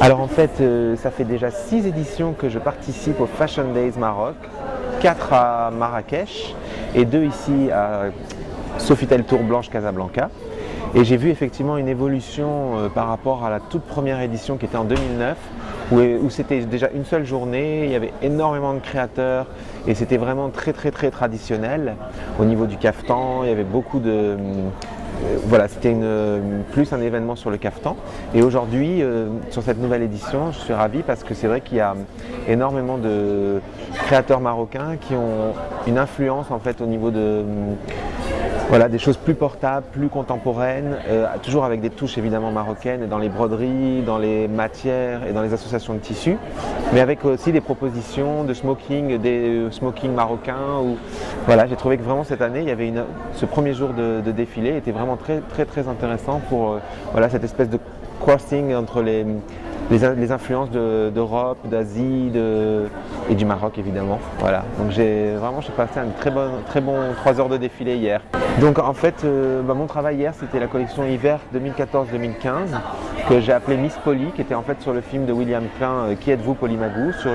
Alors en fait, ça fait déjà 6 éditions que je participe au Fashion Days Maroc, 4 à Marrakech et 2 ici à Sofitel Tour Blanche Casablanca. Et j'ai vu effectivement une évolution par rapport à la toute première édition qui était en 2009, où c'était déjà une seule journée, il y avait énormément de créateurs et c'était vraiment très traditionnel. Au niveau du caftan, il y avait beaucoup de... voilà, c'était plus un événement sur le caftan. Et aujourd'hui, sur cette nouvelle édition, je suis ravi parce que c'est vrai qu'il y a énormément de créateurs marocains qui ont une influence en fait au niveau de... Voilà, des choses plus portables, plus contemporaines, toujours avec des touches évidemment marocaines dans les broderies, dans les matières et dans les associations de tissus, mais avec aussi des propositions de smoking, des smokings marocains. Voilà, j'ai trouvé que vraiment cette année, il y avait ce premier jour de défilé était vraiment très intéressant pour voilà, cette espèce de crossing entre les influences d'Europe, d'Asie et du Maroc évidemment. Voilà. Donc j'ai passé un très bon 3 heures de défilé hier. Donc en fait, mon travail hier c'était la collection hiver 2014-2015 que j'ai appelée Miss Polly, qui était en fait sur le film de William Klein, Qui êtes-vous Polly Magoo, sur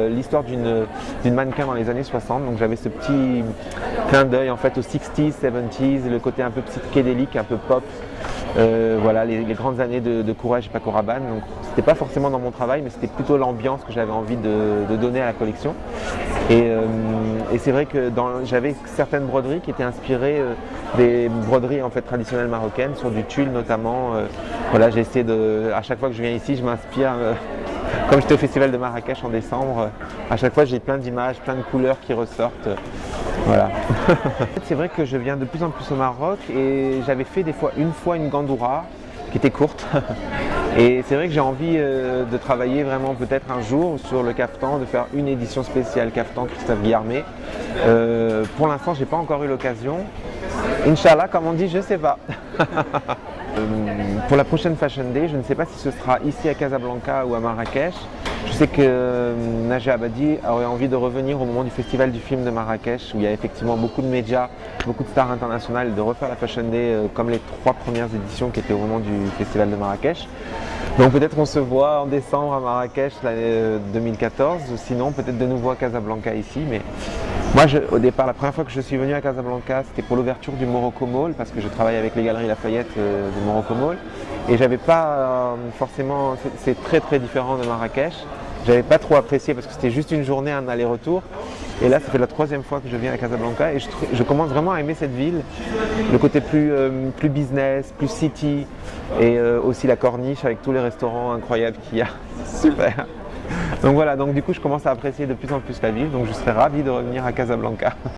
l'histoire d'une mannequin dans les années 60. Donc j'avais ce petit clin d'œil en fait aux 60s, 70s, le côté un peu psychédélique, un peu pop. Voilà, les grandes années de Courage et Paco Rabanne. Donc c'était pas forcément dans mon travail, mais c'était plutôt l'ambiance que j'avais envie de donner à la collection. Et c'est vrai que j'avais certaines broderies qui étaient inspirées des broderies en fait traditionnelles marocaines, sur du tulle notamment. Voilà, j'ai essayé à chaque fois que je viens ici, je m'inspire. Comme j'étais au festival de Marrakech en décembre, à chaque fois j'ai plein d'images, plein de couleurs qui ressortent. Voilà. C'est vrai que je viens de plus en plus au Maroc et j'avais fait une fois une gandoura qui était courte. Et c'est vrai que j'ai envie de travailler vraiment peut-être un jour sur le caftan, de faire une édition spéciale caftan Christophe Guillarmé. Pour l'instant, j'ai pas encore eu l'occasion. Inch'Allah, comme on dit, je sais pas. Pour la prochaine Fashion Day, je ne sais pas si ce sera ici à Casablanca ou à Marrakech. Je sais que Najah Abadi aurait envie de revenir au moment du festival du film de Marrakech, où il y a effectivement beaucoup de médias, beaucoup de stars internationales, de refaire la Fashion Day comme les 3 premières éditions qui étaient au moment du festival de Marrakech. Donc peut-être qu'on se voit en décembre à Marrakech l'année 2014, ou sinon peut-être de nouveau à Casablanca ici. Mais moi, au départ, la première fois que je suis venu à Casablanca, c'était pour l'ouverture du Morocco Mall, parce que je travaille avec les Galeries Lafayette du Morocco Mall. Et j'avais pas forcément, c'est très différent de Marrakech. J'avais pas trop apprécié parce que c'était juste une journée, un aller-retour. Et là, ça fait la 3e fois que je viens à Casablanca et je commence vraiment à aimer cette ville. Le côté plus business, plus city et aussi la corniche avec tous les restaurants incroyables qu'il y a. Super. Donc voilà, donc du coup je commence à apprécier de plus en plus la ville, donc je serais ravi de revenir à Casablanca.